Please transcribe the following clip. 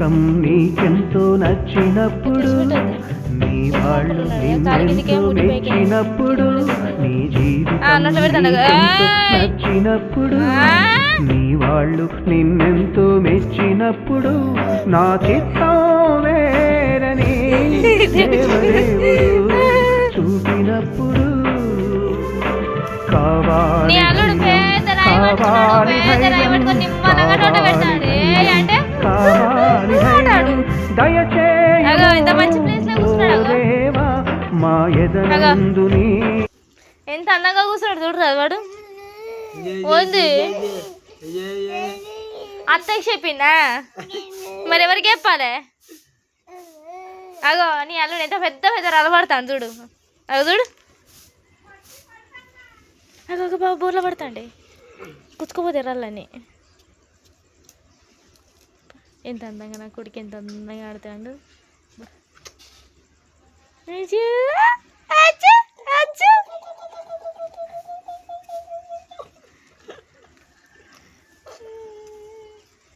జీవితం నీకెంతో నచ్చినప్పుడు, నీ వాళ్ళు నిన్నెంతో మెచ్చినప్పుడు, నీ జీవితం నీకెంతో నచ్చినప్పుడు, నీ వాళ్ళు నిన్నెంతో మెచ్చినప్పుడు, నా చిత్తం వేరని దేవదేవుడు చూపినప్పుడు, కావాలి కావాలి ఎంత అందంగా కూర్చున్నాడు చూడరాదు వాడు. ఓంది అత్తకి చెప్పిందా మరి ఎవరికి చెప్పాలి? అగో నీ అల్లుడు ఎంత పెద్ద పెద్ద అలబడతాను చూడు. అగో చూడు, అగో ఒక బాబు బోర్లో పడతాండి కుచ్చుకోపోతే రాళ్ళని. ఎంత అందంగా నా కొడుకు ఎంత అందంగా ఆడతాడు.